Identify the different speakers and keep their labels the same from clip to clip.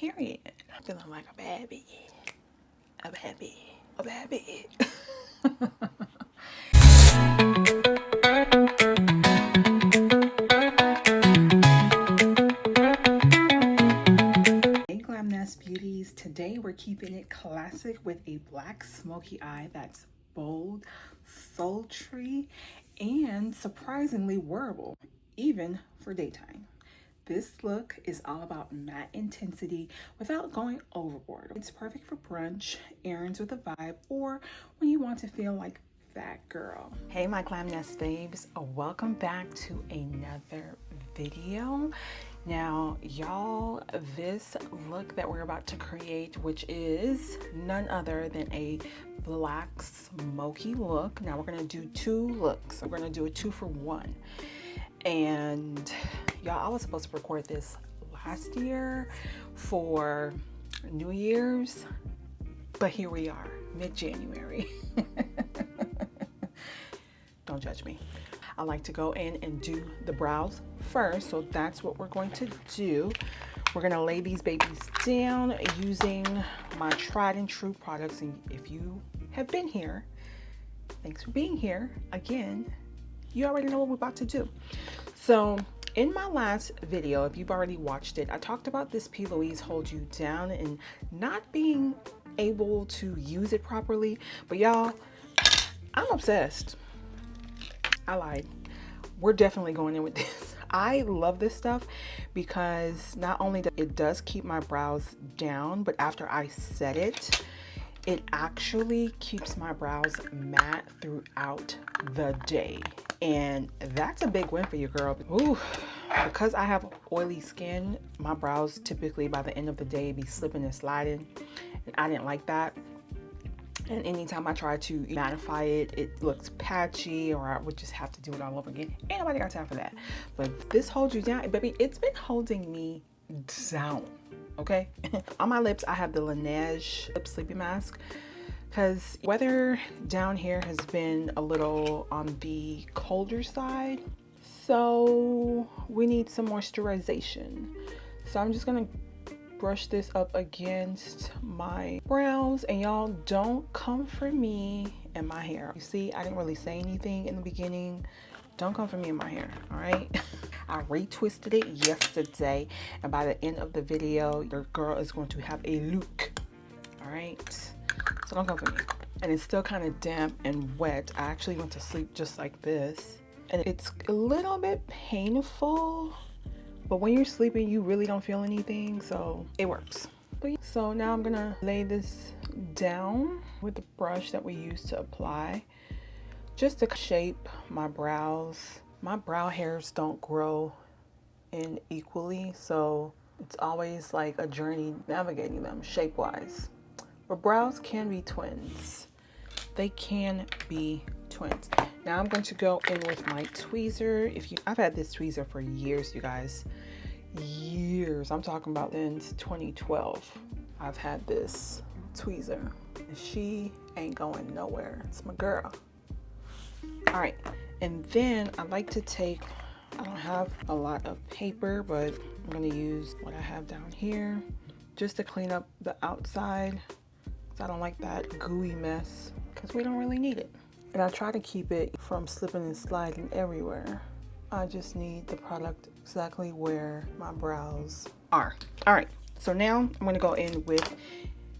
Speaker 1: Period. I'm feeling like a baby. A baby. A baby. Hey Glam Ness beauties. Today we're keeping it classic with a black smoky eye that's bold, sultry, and surprisingly wearable, even for daytime. This look is all about matte intensity without going overboard. It's perfect for brunch, errands with a vibe, or when you want to feel like that girl. Hey my Glam Ness babes, welcome back to another video. Now y'all, this look that we're about to create, which is none other than a black smoky look. Now we're gonna do two looks. We're gonna do a 2-for-1. And y'all, I was supposed to record this last year for New Year's, but here we are, mid-January. Don't judge me. I like to go in and do the brows first, so that's what we're going to do. We're gonna lay these babies down using my tried and true products. And if you have been here, thanks for being here again. You already know what we're about to do. So in my last video, if you've already watched it, I talked about this P. Louise Hold You Down and not being able to use it properly. But y'all, I'm obsessed. I lied. We're definitely going in with this. I love this stuff because not only does it does keep my brows down, but after I set it, it actually keeps my brows matte throughout the day. And that's a big win for you, girl. Ooh, because I have oily skin, my brows typically by the end of the day be slipping and sliding. And I didn't like that. And anytime I try to mattify it, it looks patchy, or I would just have to do it all over again. Ain't nobody got time for that. But this holds you down, baby. It's been holding me down. Okay. On my lips, I have the Lash lip sleeping mask because weather down here has been a little on the colder side, so we need some moisturization. So I'm just gonna brush this up against my brows, and y'all, don't come for me and my hair. You see, I didn't really say anything in the beginning. Don't come for me and my hair, all right? I retwisted it yesterday, and by the end of the video, your girl is going to have a look, all right? So don't come for me. And it's still kind of damp and wet. I actually went to sleep just like this, and it's a little bit painful, but when you're sleeping, you really don't feel anything, so it works. So now I'm gonna lay this down with the brush that we use to apply, just to shape my brows. My brow hairs don't grow in equally, so it's always like a journey navigating them shape-wise. But brows can be twins. They can be twins. Now I'm going to go in with my tweezer. I've had this tweezer for years, you guys. Years. I'm talking about since 2012. I've had this tweezer. And she ain't going nowhere. It's my girl. All right. And then I like to take, I don't have a lot of paper, but I'm going to use what I have down here just to clean up the outside. I don't like that gooey mess because we don't really need it. And I try to keep it from slipping and sliding everywhere. I just need the product exactly where my brows are. All right, so now I'm gonna go in with,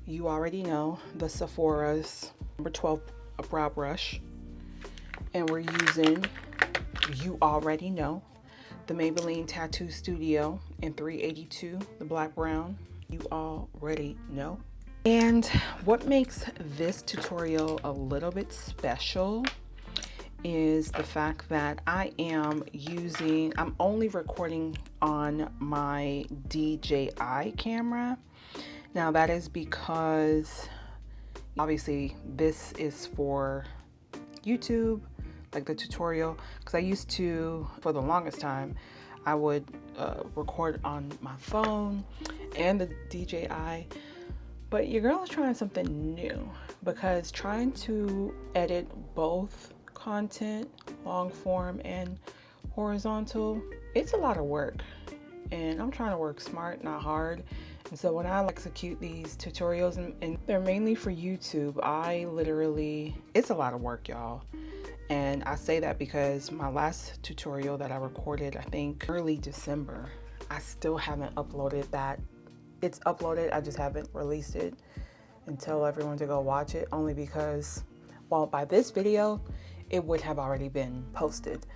Speaker 1: you already know, the Sephora's number 12 brow brush. And we're using, you already know, the Maybelline Tattoo Studio in 382, the black brown. You already know. And what makes this tutorial a little bit special is the fact that I'm only recording on my DJI camera. Now that is because obviously this is for YouTube, like the tutorial, because I used to, for the longest time, I would record on my phone and the DJI. But your girl is trying something new, because trying to edit both content, long form and horizontal, it's a lot of work. And I'm trying to work smart, not hard. And so when I execute these tutorials, and they're mainly for YouTube, it's a lot of work, y'all. And I say that because my last tutorial that I recorded, I think early December, I still haven't uploaded that. It's uploaded, I just haven't released it and tell everyone to go watch it, only because, well, by this video, it would have already been posted.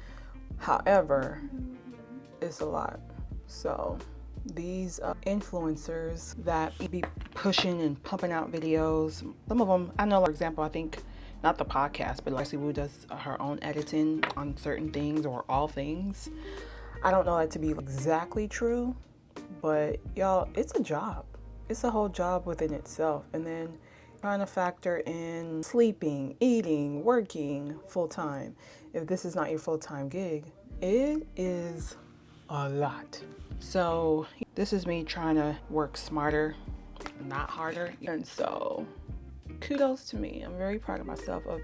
Speaker 1: However, it's a lot. So these influencers that be pushing and pumping out videos, some of them, I know, for example, I think, not the podcast, but Leslie Wu does her own editing on certain things or all things. I don't know that to be exactly true, but y'all, it's a job. It's a whole job within itself. And then trying to factor in sleeping, eating, working full time. If this is not your full-time gig, it is a lot. So this is me trying to work smarter, not harder. And so kudos to me. I'm very proud of myself of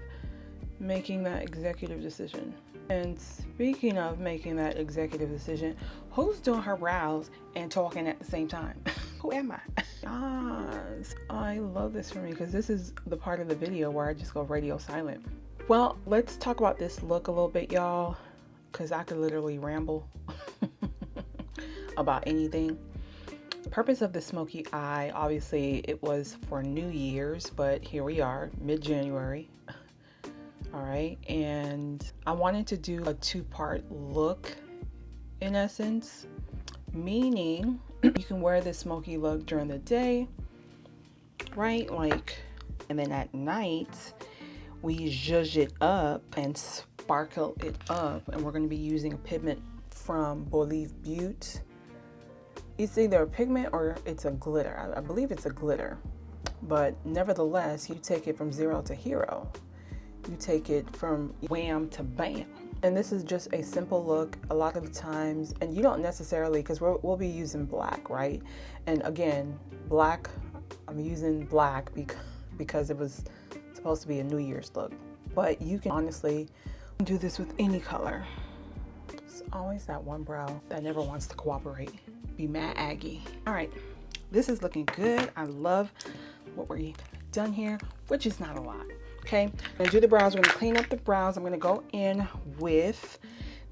Speaker 1: making that executive decision. And speaking of making that executive decision, who's doing her brows and talking at the same time? Who am I? Yes, I love this for me because this is the part of the video where I just go radio silent. Well, let's talk about this look a little bit, y'all, because I could literally ramble about anything. The purpose of the smoky eye, obviously it was for New Year's, but here we are, mid-January. All right, and I wanted to do a two-part look in essence, meaning you can wear this smoky look during the day, right? And then at night, we zhuzh it up and sparkle it up, and we're going to be using a pigment from Believe Butte. It's either a pigment or it's a glitter. I believe it's a glitter, but nevertheless, you take it from zero to hero. You take it from wham to bam. And this is just a simple look a lot of the times, and you don't necessarily, because we'll be using black, right? And again, black, I'm using black because it was supposed to be a New Year's look. But you can honestly do this with any color. It's always that one brow that never wants to cooperate. Be mad Aggie. All right, this is looking good. I love what we've done here, which is not a lot. Okay, I'm gonna do the brows. We're gonna clean up the brows. I'm gonna go in with,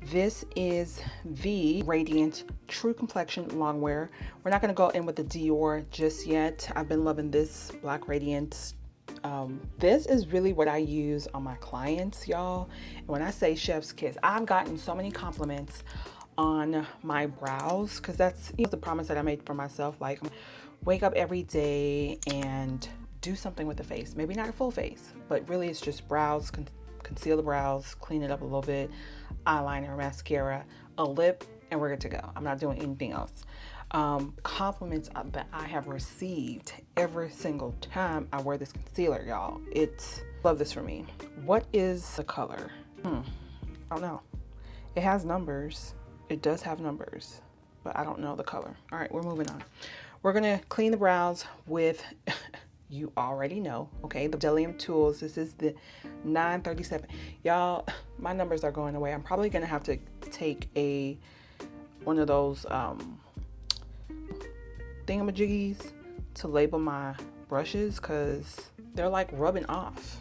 Speaker 1: this is the Radiant True Complexion Longwear. We're not gonna go in with the Dior just yet. I've been loving this Black Radiant. This is really what I use on my clients, y'all. And when I say chef's kiss, I've gotten so many compliments on my brows, because that's the promise that I made for myself. Like, wake up every day and do something with the face. Maybe not a full face, but really it's just brows, conceal the brows, clean it up a little bit, eyeliner, mascara, a lip, and we're good to go. I'm not doing anything else. Compliments that I have received every single time I wear this concealer, y'all. Love this for me. What is the color? I don't know. It has numbers. It does have numbers, but I don't know the color. All right, we're moving on. We're gonna clean the brows with you already know, okay, the Bdellium Tools. This is the 937. Y'all, my numbers are going away. I'm probably gonna have to take one of those thingamajiggies to label my brushes, because they're like rubbing off.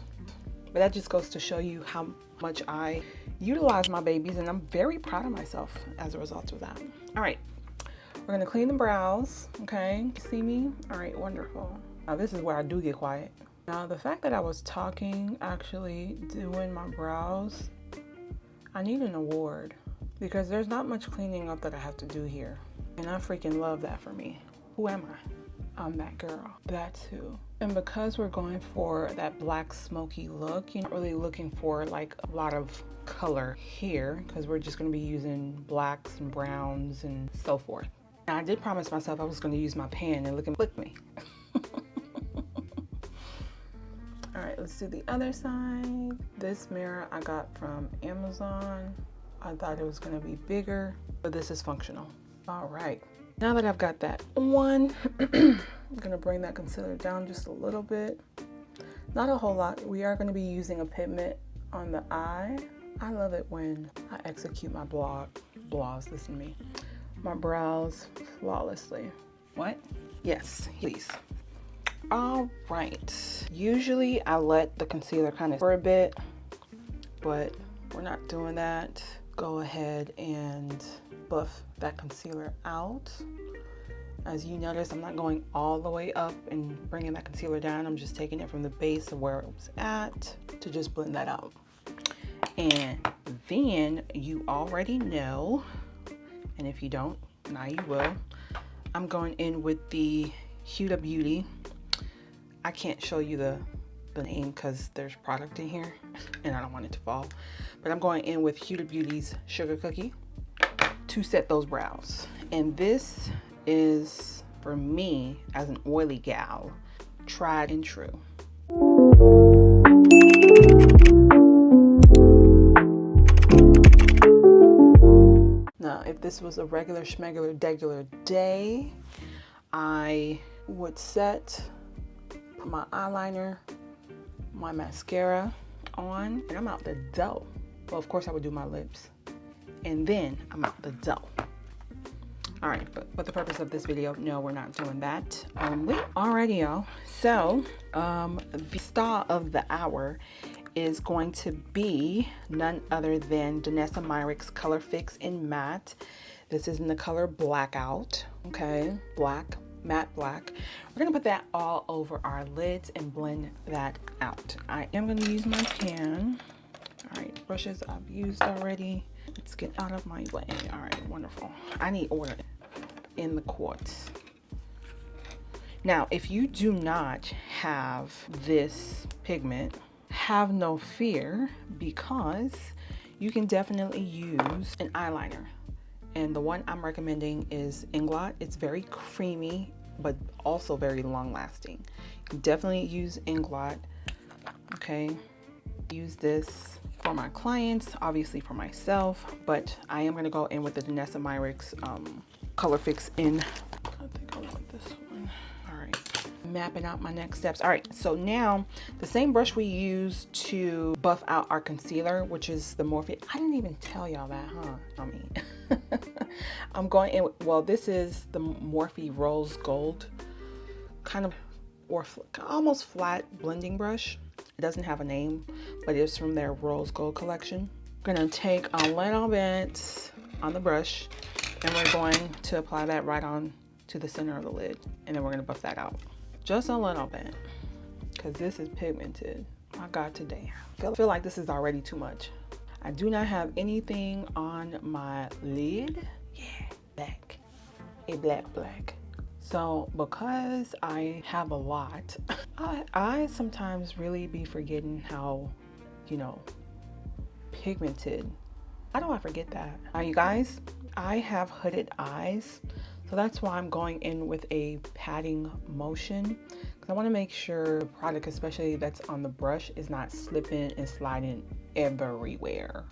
Speaker 1: But that just goes to show you how much I utilize my babies, and I'm very proud of myself as a result of that. All right, we're gonna clean the brows, okay? See me? All right, wonderful. Now this is where I do get quiet. Now the fact that I was talking, actually doing my brows, I need an award, because there's not much cleaning up that I have to do here. And I freaking love that for me. Who am I? I'm that girl. That's who. And because we're going for that black smoky look, you're not really looking for like a lot of color here, because we're just going to be using blacks and browns and so forth. Now I did promise myself I was going to use my pen, and look at me. All right, let's do the other side. This mirror I got from Amazon. I thought it was gonna be bigger, but this is functional. All right, now that I've got that on, I'm gonna bring that concealer down just a little bit. Not a whole lot. We are gonna be using a pigment on the eye. I love it when I execute my listen to me, my brows flawlessly. What? Yes, please. All right. Usually I let the concealer kind of for a bit, but we're not doing that. Go ahead and buff that concealer out. As you notice, I'm not going all the way up and bringing that concealer down. I'm just taking it from the base of where it was at to just blend that out. And then you already know, and if you don't, now you will, I'm going in with the Huda Beauty. I can't show you the name because there's product in here and I don't want it to fall. But I'm going in with Huda Beauty's Sugar Cookie to set those brows. And this is, for me, as an oily gal, tried and true. Now, if this was a regular schmegular degular day, I would set my eyeliner, my mascara on, and I'm out the dough. Well, of course I would do my lips, and then I'm out the dough. All right, but for the purpose of this video, no, we're not doing that. Alrighty, y'all. So, the star of the hour is going to be none other than Danessa Myricks Colorfix in Matte. This is in the color Blackout, okay? Black, matte black. We're gonna put that all over our lids and blend that out. I am gonna use my pan. All right, brushes I've used already. Let's get out of my way. All right, wonderful. I need order in the quartz. Now, if you do not have this pigment, have no fear, because you can definitely use an eyeliner. And the one I'm recommending is Inglot. It's very creamy, but also very long lasting. You can definitely use Inglot, okay? Use this for my clients, obviously for myself, but I am gonna go in with the Danessa Myricks Colorfix in, I think I want this one. All right, mapping out my next steps. All right, so now the same brush we used to buff out our concealer, which is the Morphe. I didn't even tell y'all that, huh? I mean, I'm going in, well, this is the Morphe Rose Gold, kind of, or almost flat blending brush. It doesn't have a name, but it's from their Rose Gold collection. I'm gonna take a little bit on the brush, and we're going to apply that right on to the center of the lid, and then we're gonna buff that out. Just a little bit, because this is pigmented. My God, today. I feel like this is already too much. I do not have anything on my lid. Yeah, black. A black. So because I have a lot, I sometimes really be forgetting how, you know, pigmented. How do I forget that? Now, you guys, I have hooded eyes, so that's why I'm going in with a patting motion, because I want to make sure the product, especially that's on the brush, is not slipping and sliding everywhere.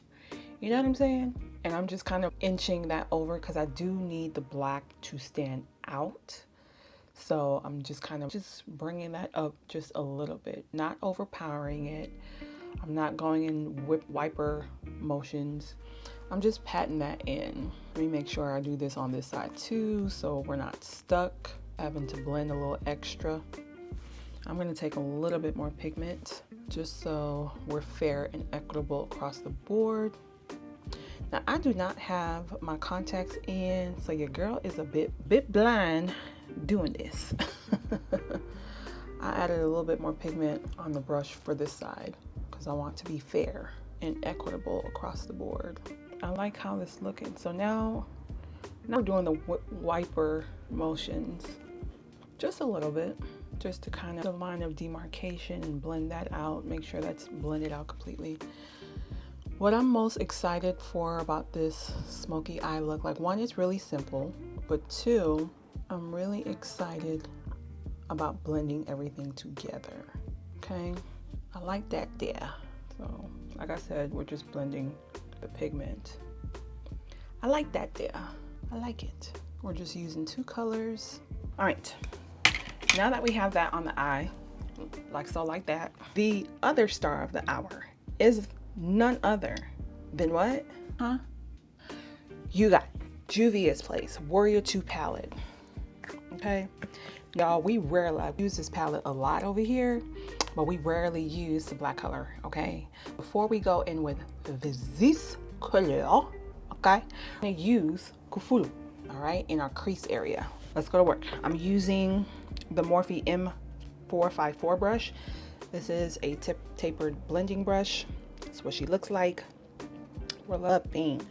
Speaker 1: You know what I'm saying? And I'm just kind of inching that over because I do need the black to stand out. So I'm just kind of bringing that up just a little bit, not overpowering it. I'm not going in wiper motions. I'm just patting that in. Let me make sure I do this on this side too, so we're not stuck having to blend a little extra. I'm going to take a little bit more pigment just so we're fair and equitable across the board. Now, I do not have my contacts in, so your girl is a bit blind doing this. I added a little bit more pigment on the brush for this side because I want to be fair and equitable across the board. I like how this is looking. So now we're doing the wiper motions just a little bit, just to kind of the line of demarcation and blend that out, make sure that's blended out completely. What I'm most excited for about this smoky eye look, like, one, it's really simple, but two, I'm really excited about blending everything together. Okay, I like that there. So like I said, we're just blending the pigment. I like that there. I like it. We're just using two colors. All right, now that we have that on the eye, like so, like that, the other star of the hour is none other than what? Huh? You got Juvia's Place Warrior 2 palette. Okay, Y'all, we rarely use this palette a lot over here, but we rarely use the black color, okay? Before we go in with this color, okay, I'm gonna use Kufulu, all right, in our crease area. Let's go to work. I'm using the Morphe M454 brush. This is a tapered blending brush. That's what she looks like. We're loving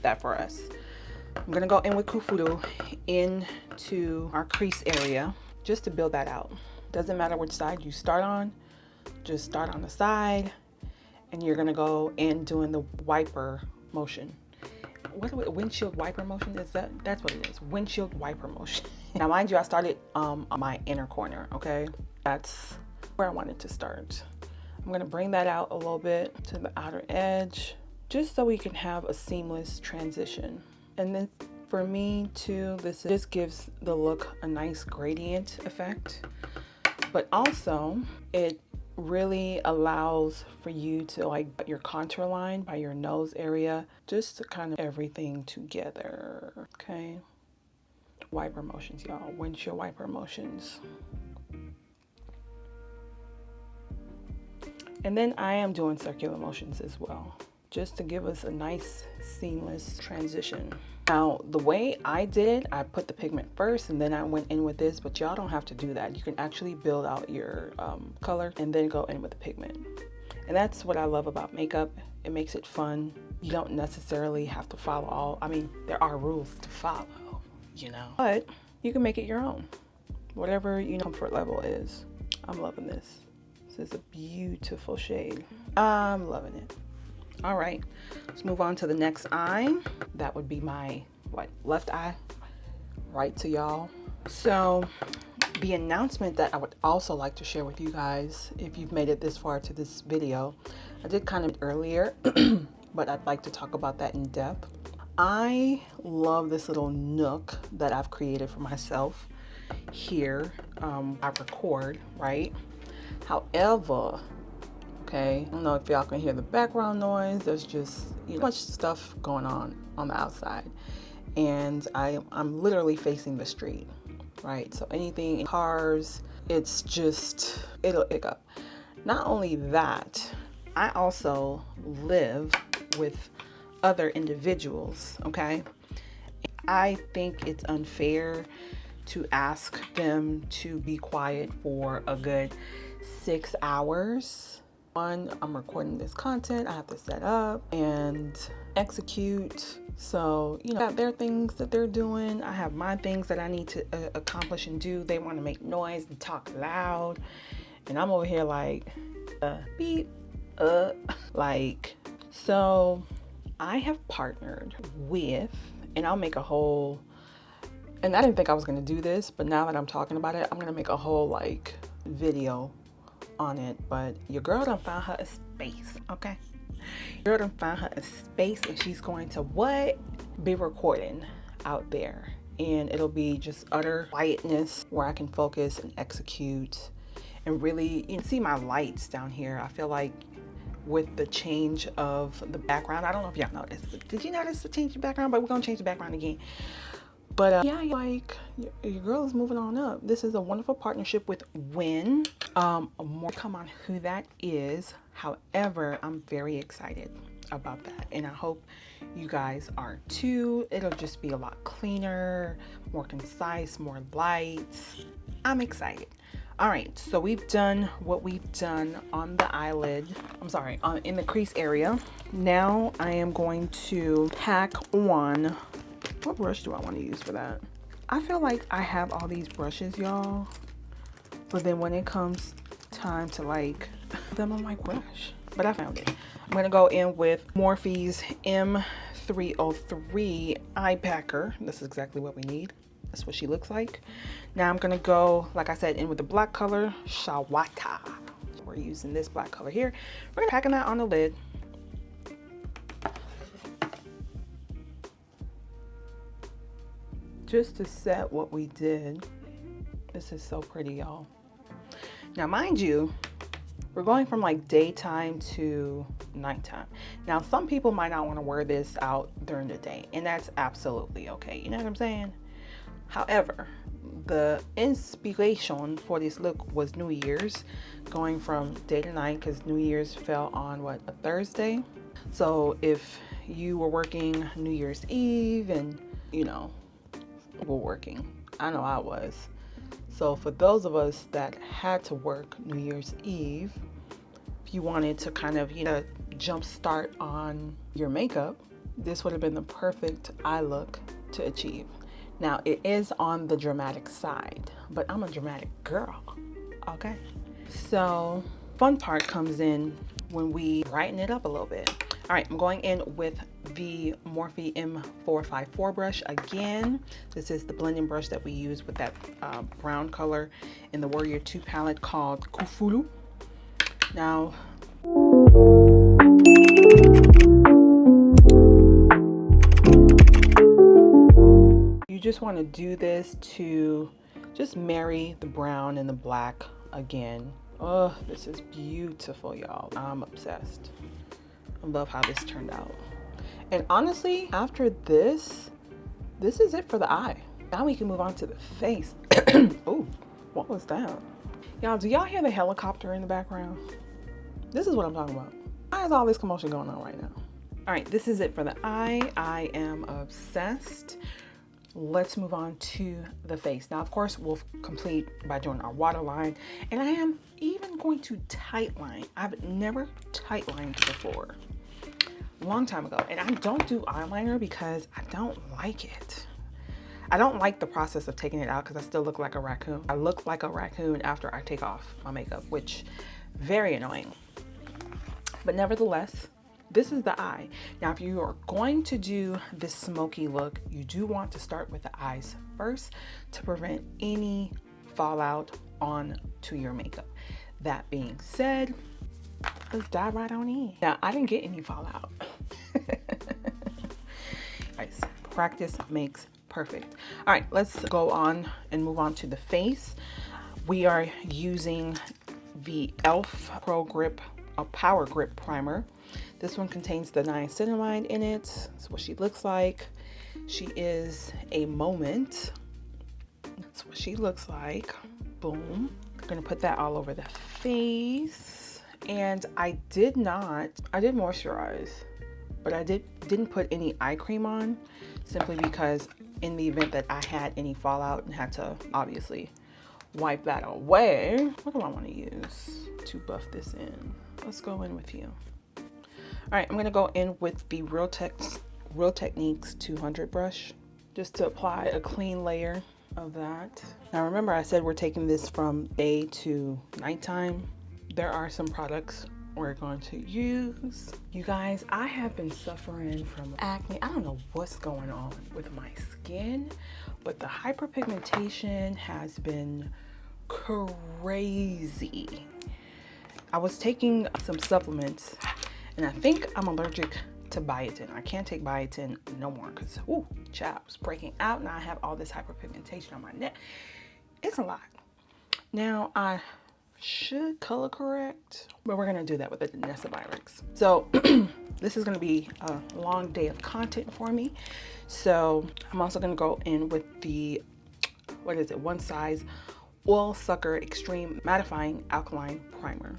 Speaker 1: that for us. I'm gonna go in with Kufulu into our crease area just to build that out. Doesn't matter which side you start on, just start on the side, and you're gonna go in doing the wiper motion. What windshield wiper motion is that? That's what it is, windshield wiper motion. Now mind you, I started on my inner corner, okay? That's where I wanted to start. I'm gonna bring that out a little bit to the outer edge, just so we can have a seamless transition. And then for me too, this just gives the look a nice gradient effect, but also it really allows for you to like put your contour line by your nose area, just to kind of everything together, okay? Wiper motions, y'all, windshield wiper motions. And then I am doing circular motions as well, just to give us a nice seamless transition. Now, the way I did it, I put the pigment first and then I went in with this, but y'all don't have to do that. You can actually build out your color and then go in with the pigment. And that's what I love about makeup. It makes it fun. You don't necessarily have to follow all, I mean, there are rules to follow, you know, but you can make it your own. Whatever your comfort level is. I'm loving this. This is a beautiful shade. I'm loving it. All right, let's move on to the next eye. That would be my left eye, right to y'all. So the announcement that I would also like to share with you guys, if you've made it this far to this video, I did kind of earlier, but I'd like to talk about that in depth. I love this little nook that I've created for myself here. I record, right? However, okay, I don't know if y'all can hear the background noise. There's just much stuff going on the outside, and I'm literally facing the street, right? So anything in cars, it's just it'll up. Not only that, I also live with other individuals, okay? I think it's unfair to ask them to be quiet for a good 6 hours. One, I'm recording this content, I have to set up and execute. So, you know, there are things that they're doing. I have my things that I need to accomplish and do. They want to make noise and talk loud. And I'm over here like, beep, like, so I have partnered with, and I'll make a whole, and I didn't think I was going to do this, but now that I'm talking about it, I'm going to make a whole like video on it. But your girl done found her a space, okay? Your girl done found her a space, and she's going to be recording out there, and it'll be just utter quietness where I can focus and execute and really, you can see my lights down here. I feel like with the change of the background, I don't know if y'all noticed. Did you notice the change in background? But we're gonna change the background again. But yeah, like your girl is moving on up. This is a wonderful partnership with Win. More come on who that is. However, I'm very excited about that, and I hope you guys are too. It'll just be a lot cleaner, more concise, more lights. I'm excited. All right, so we've done what we've done on the eyelid. I'm sorry, in the crease area. Now I am going to tack on. What brush do I want to use for that? I feel like I have all these brushes, y'all, but then when it comes time to like them, I'm like, brush. But I found it. I'm gonna go in with Morphe's M303 eye packer. This is exactly what we need. That's what she looks like. Now I'm gonna go, like I said, in with the black color, Shawata. We're using this black color here. We're gonna packing that on the lid. Just to set what we did. This is so pretty, y'all. Now, mind you, we're going from like daytime to nighttime. Now, some people might not want to wear this out during the day, and that's absolutely okay. You know what I'm saying? However, the inspiration for this look was New Year's, going from day to night, because New Year's fell on what, a Thursday. So if you were working New Year's Eve and you know, were working, I know I was. So for those of us that had to work New Year's Eve, if you wanted to kind of, you know, jump start on your makeup, this would have been the perfect eye look to achieve. Now it is on the dramatic side, but I'm a dramatic girl, okay? So fun part comes in when we brighten it up a little bit. All right, I'm going in with the Morphe M454 brush again. This is the blending brush that we use with that brown color in the Warrior 2 palette called Kufulu. Now, you just want to do this to just marry the brown and the black again. Oh, this is beautiful, y'all. I'm obsessed. I love how this turned out. And honestly, after this is it for the eye. Now we can move on to the face. Oh, what was that? Y'all, do y'all hear the helicopter in the background? This is what I'm talking about. Why is all this commotion going on right now? All right, this is it for the eye. I am obsessed. Let's move on to the face. Now, of course, we'll complete by doing our waterline. And I am even going to tightline. I've never tightlined before. Long time ago. And I don't do eyeliner because I don't like it. I don't like the process of taking it out because I still look like a raccoon. I look like a raccoon after I take off my makeup, which very annoying. But nevertheless, this is the eye. Now, if you are going to do this smoky look, you do want to start with the eyes first to prevent any fallout onto your makeup. That being said, let's dive right on in. Now, I didn't get any fallout. Guys, practice makes perfect. All right, let's go on and move on to the face. We are using the E.L.F. Pro Grip, a Power Grip Primer. This one contains the niacinamide in it. That's what she looks like. She is a moment. That's what she looks like. Boom. I'm gonna put that all over the face. And I did moisturize, but I didn't put any eye cream on, simply because in the event that I had any fallout and had to obviously wipe that away. What do I want to use to buff this in? Let's go in with you. All right, I'm going to go in with the Real Techniques 200 brush just to apply a clean layer of that. Now remember, I said we're taking this from day to nighttime. There are some products we're going to use. You guys, I have been suffering from acne. I don't know what's going on with my skin, but the hyperpigmentation has been crazy. I was taking some supplements and I think I'm allergic to biotin. I can't take biotin no more because, ooh, child, it's breaking out and I have all this hyperpigmentation on my neck. It's a lot. Now, I should color correct, but we're gonna do that with the Danessa Myricks. So this is gonna be a long day of content for me. So I'm also gonna go in with the, what is it, One Size Oil Sucker Extreme Mattifying Alkaline Primer.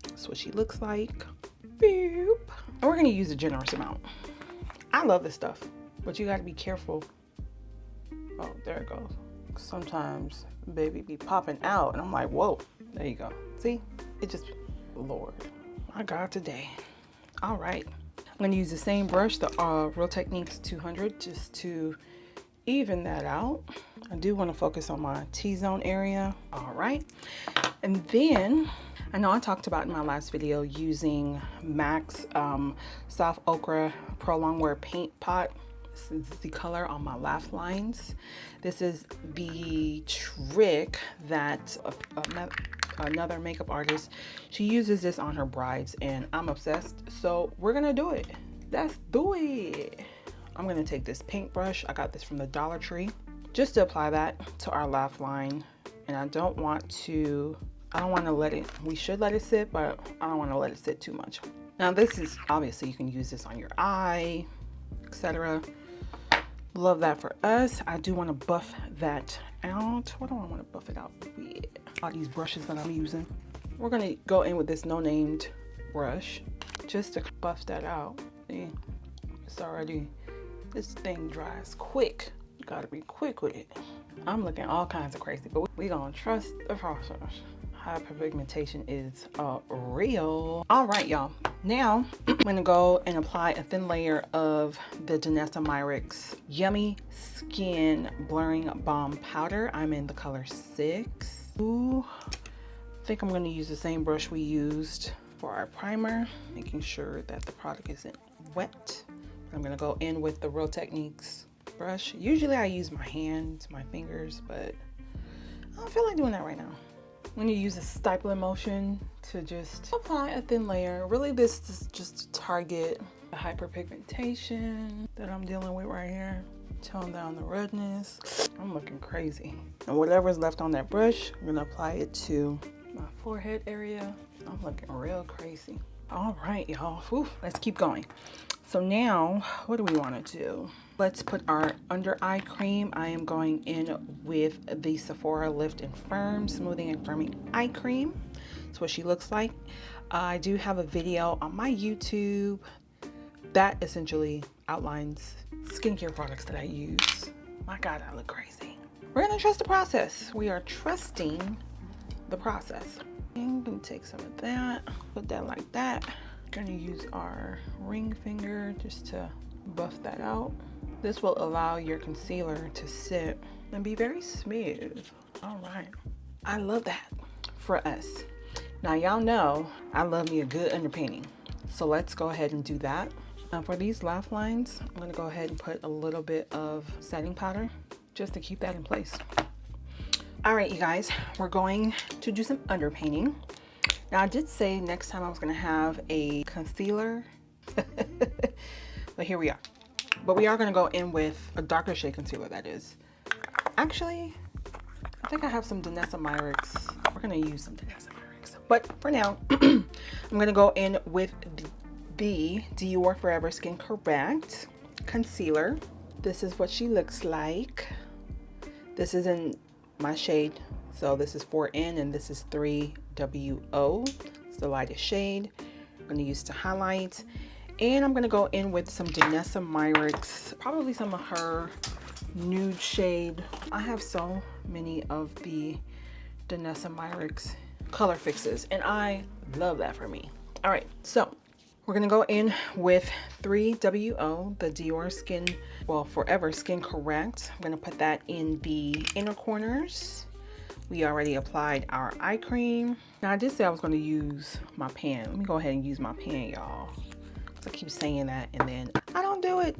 Speaker 1: That's what she looks like. Boop. And we're gonna use a generous amount. I love this stuff, but you gotta be careful. Oh, there it goes. Sometimes baby be popping out and I'm like, whoa, there you go. See, it just, Lord, my God, today. All right, I'm gonna use the same brush, the Real Techniques 200, just to even that out. I do want to focus on my T-zone area. All right, and then I know I talked about in my last video using MAC's Soft Ochre Pro Longwear Paint Pot. This is the color on my laugh lines. This is the trick that another makeup artist, she uses this on her brides and I'm obsessed. So we're gonna do it. Let's do it. I'm gonna take this paintbrush. I got this from the Dollar Tree, just to apply that to our laugh line. And I don't want to let it, we should let it sit, but I don't want to let it sit too much. Now this is, obviously you can use this on your eye, etc. Love that for us. I do want to buff that out. What do I want to buff it out with? All these brushes that I'm using. We're going to go in with this no-named brush just to buff that out. See, it's already, this thing dries quick. You got to be quick with it. I'm looking all kinds of crazy, but we going to trust the process. Hyperpigmentation is real. All right, y'all. Now I'm gonna go and apply a thin layer of the Danessa Myricks Yummy Skin Blurring Balm Powder. I'm in the color 6. Ooh, I think I'm gonna use the same brush we used for our primer, making sure that the product isn't wet. I'm gonna go in with the Real Techniques brush. Usually I use my hands, my fingers, but I don't feel like doing that right now. I'm going to use a stipling motion to just apply a thin layer. Really, this is just to target the hyperpigmentation that I'm dealing with right here. Tone down the redness. I'm looking crazy. And whatever's left on that brush, I'm going to apply it to my forehead area. I'm looking real crazy. All right, y'all. Let's keep going. So now, what do we want to do? Let's put our under eye cream. I am going in with the Sephora Lift and Firm Smoothing and Firming Eye Cream. That's what she looks like. I do have a video on my YouTube that essentially outlines skincare products that I use. My God, I look crazy. We're gonna trust the process. We are trusting the process. I'm gonna take some of that, put that like that. Gonna use our ring finger just to buff that out. This will allow your concealer to sit and be very smooth. All right, I love that for us. Now y'all know I love me a good underpainting, so let's go ahead and do that. Now for these laugh lines, I'm gonna go ahead and put a little bit of setting powder just to keep that in place. All right, you guys, we're going to do some underpainting. Now I did say next time I was gonna have a concealer, but here we are. But we are gonna go in with a darker shade concealer, that is. Actually, I think I have some Danessa Myricks. We're gonna use some Danessa Myricks. But for now, I'm gonna go in with the Dior Forever Skin Correct concealer. This is what she looks like. This is in my shade. So this is 4N and this is 3WO. It's the lightest shade. I'm going to use to highlight. And I'm going to go in with some Danessa Myricks. Probably some of her nude shade. I have so many of the Danessa Myricks color fixes. And I love that for me. All right. So we're going to go in with 3WO, the Dior Skin, well, Forever Skin Correct. I'm going to put that in the inner corners. We already applied our eye cream. Now I did say I was going to use my pan. Let me go ahead and use my pan, y'all. I keep saying that and then I don't do it.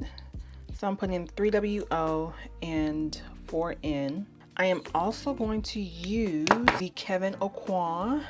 Speaker 1: So I'm putting 3WO and 4N. I am also going to use the Kevin Aucoin.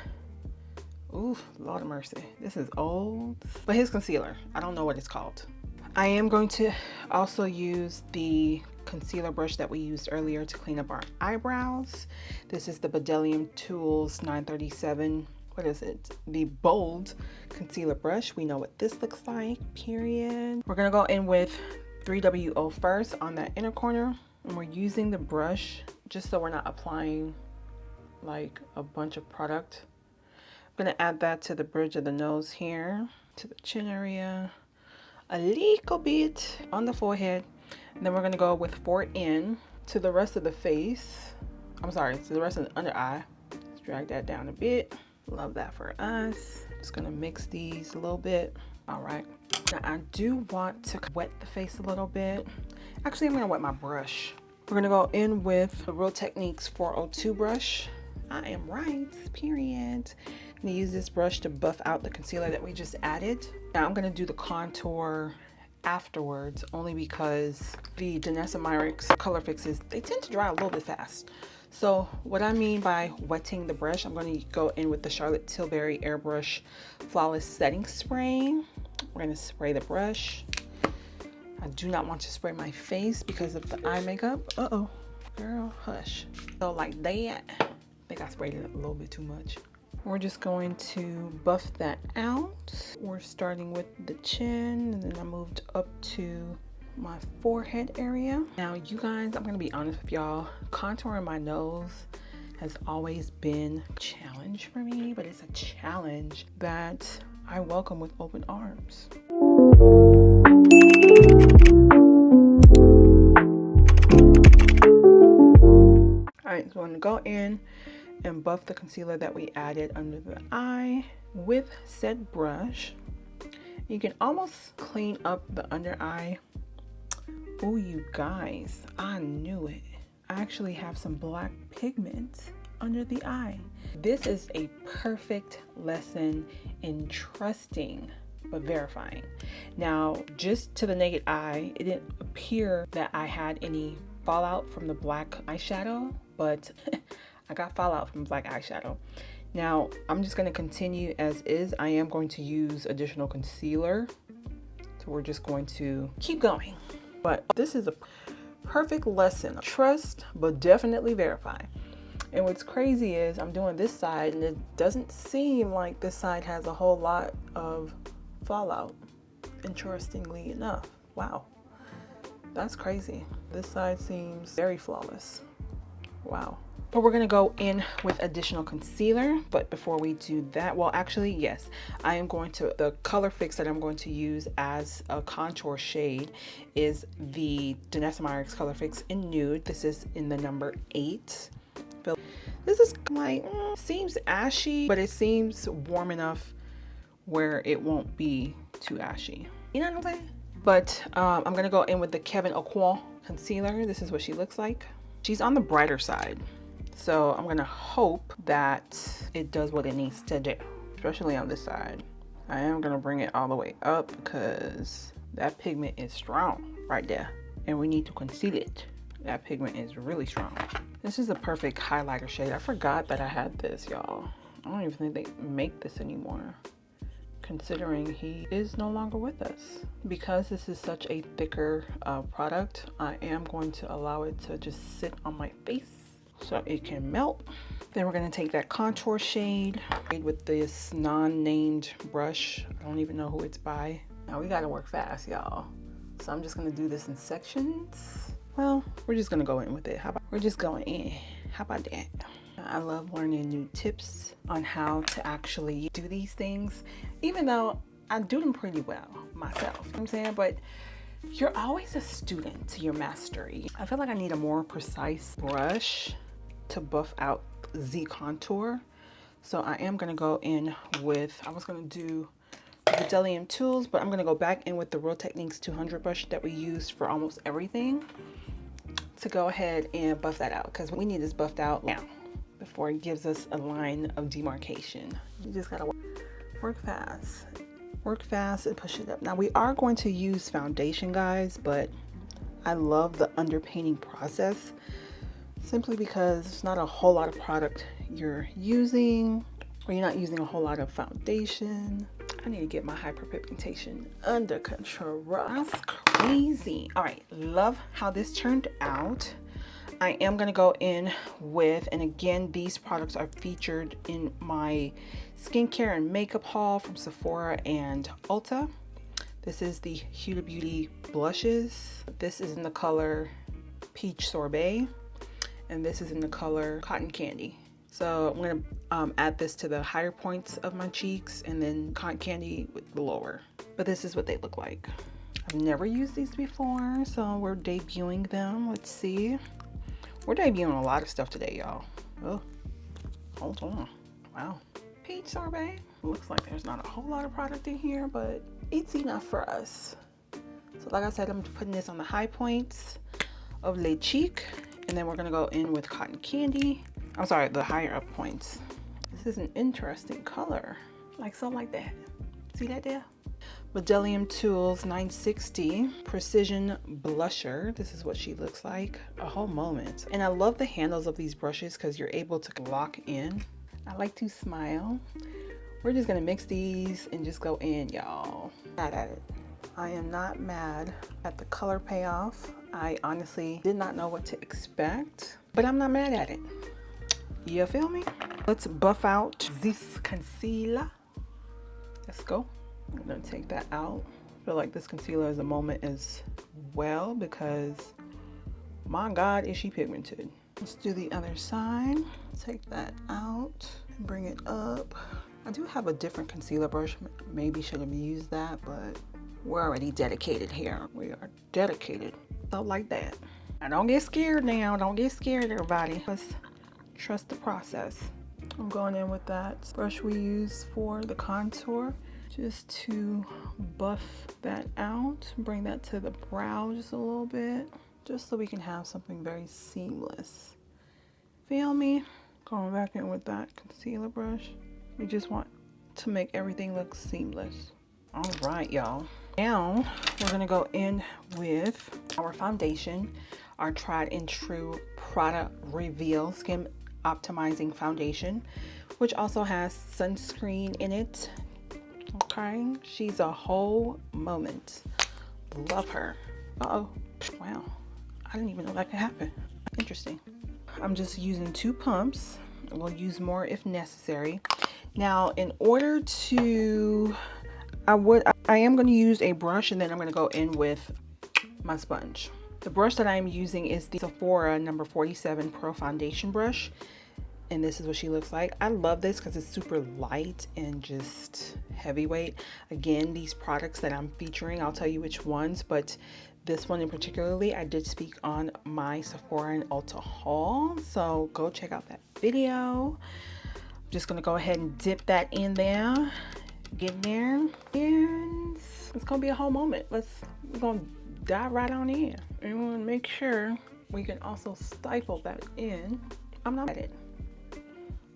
Speaker 1: Ooh, Lord of mercy. This is old. But his concealer. I don't know what it's called. I am going to also use the concealer brush that we used earlier to clean up our eyebrows. This is the Bdellium Tools 937. What is it? The Bold Concealer Brush. We know what this looks like, period. We're going to go in with 3WO first on that inner corner. And we're using the brush just so we're not applying like a bunch of product. I'm going to add that to the bridge of the nose here, to the chin area, a little bit on the forehead. And then we're going to go with 4N to the rest of the face. I'm sorry, to the rest of the under eye. Let's drag that down a bit. Love that for us. Just going to mix these a little bit. All right. Now I do want to wet the face a little bit. Actually, I'm going to wet my brush. We're going to go in with the Real Techniques 402 brush. I am right, period. I'm going to use this brush to buff out the concealer that we just added. Now I'm going to do the contour afterwards, only because the Danessa Myricks color fixes, they tend to dry a little bit fast. So what I mean by wetting the brush, I'm going to go in with the Charlotte Tilbury Airbrush Flawless Setting Spray. We're going to spray the brush. I do not want to spray my face because of the eye makeup. Uh-oh, girl, hush. So like that, I think I sprayed it a little bit too much. We're just going to buff that out. We're starting with the chin, and then I moved up to my forehead area. Now you guys, I'm gonna be honest with y'all, contouring my nose has always been a challenge for me, but it's a challenge that I welcome with open arms. Alright, so I'm gonna go in and buff the concealer that we added under the eye with said brush. You can almost clean up the under eye. Oh, you guys, I knew it. I actually have some black pigment under the eye. This is a perfect lesson in trusting but verifying. Now, just to the naked eye, it didn't appear that I had any fallout from the black eyeshadow, but I got fallout from black eyeshadow. Now, I'm just going to continue as is. I am going to use additional concealer. So we're just going to keep going. But this is a perfect lesson. Trust, but definitely verify. And what's crazy is I'm doing this side and it doesn't seem like this side has a whole lot of fallout, interestingly enough. Wow, that's crazy. This side seems very flawless. Wow. But we're gonna go in with additional concealer. But before we do that, well, actually, yes, I am going to, the Colorfix that I'm going to use as a contour shade is the Danessa Myricks Colorfix in Nude. This is in the number 8. This is like, seems ashy, but it seems warm enough where it won't be too ashy. You know what I'm saying? But I'm gonna go in with the Kevin Aucoin concealer. This is what she looks like. She's on the brighter side. So I'm gonna hope that it does what it needs to do, especially on this side. I am gonna bring it all the way up because that pigment is strong right there. And we need to conceal it. That pigment is really strong. This is a perfect highlighter shade. I forgot that I had this, y'all. I don't even think they make this anymore, considering he is no longer with us. Because this is such a thicker product, I am going to allow it to just sit on my face so it can melt. Then we're gonna take that contour shade with this non-named brush. I don't even know who it's by. Now we gotta work fast, y'all. So I'm just gonna do this in sections. Well, we're just gonna go in with it. How about we're just going in? How about that? I love learning new tips on how to actually do these things, even though I do them pretty well myself. You know what I'm saying? But you're always a student to your mastery. I feel like I need a more precise brush to buff out Z contour. So I am gonna go in with, I was gonna do Bdellium Tools, but I'm gonna go back in with the Real Techniques 200 brush that we used for almost everything to go ahead and buff that out, because we need this buffed out now before it gives us a line of demarcation. You just gotta work fast and push it up. Now we are going to use foundation, guys, but I love the underpainting process simply because it's not a whole lot of product you're using, or you're not using a whole lot of foundation. I need to get my hyperpigmentation under control. That's crazy. All right, love how this turned out. I am gonna go in with, and again, these products are featured in my skincare and makeup haul from Sephora and Ulta. This is the Huda Beauty blushes. This is in the color Peach Sorbet, and this is in the color Cotton Candy. So I'm gonna add this to the higher points of my cheeks and then Cotton Candy with the lower. But this is what they look like. I've never used these before, so we're debuting them. Let's see. We're debuting a lot of stuff today, y'all. Oh, hold on. Wow. Peach Sorbet. Looks like there's not a whole lot of product in here, but it's enough for us. So like I said, I'm putting this on the high points of Le Cheek, and then we're gonna go in with Cotton Candy. I'm sorry, the higher up points. This is an interesting color, like something like that. See that there? Bdellium Tools 960 Precision Blusher. This is what she looks like. A whole moment. And I love the handles of these brushes because you're able to lock in. I like to smile. We're just gonna mix these and just go in, y'all. Mad at it. I am not mad at the color payoff. I honestly did not know what to expect, but I'm not mad at it. You feel me? Let's buff out this concealer. Let's go. I'm gonna take that out feel like this concealer is a moment as well because my God, is she pigmented. Let's do the other side. Take that out and bring it up. I do have a different concealer brush. Maybe should have used that, but we're already dedicated here. We are dedicated. So like that. Now don't get scared now. Don't get scared, everybody. Let's trust the process. I'm going in with that brush we use for the contour just to buff that out. Bring that to the brow just a little bit, just so we can have something very seamless. Feel me? Going back in with that concealer brush. We just want to make everything look seamless. All right, y'all. Now we're gonna go in with our foundation, our tried and true Product Reveal Skin Optimizing Foundation, which also has sunscreen in it. Okay, she's a whole moment. Love her. Uh-oh. Wow, I didn't even know that could happen. Interesting. I'm just using 2 pumps. We'll use more if necessary. Now, in order to, I am going to use a brush, and then I'm going to go in with my sponge. The brush that I'm using is the Sephora number 47 Pro Foundation brush, and this is what she looks like. I love this because it's super light and just heavyweight. Again, these products that I'm featuring, I'll tell you which ones, but this one in particularly, I did speak on my Sephora and Ulta haul, so go check out that video. Just gonna go ahead and dip that in there, get in there, and it's gonna be a whole moment. We're gonna dive right on in. And we wanna make sure we can also stipple that in. I'm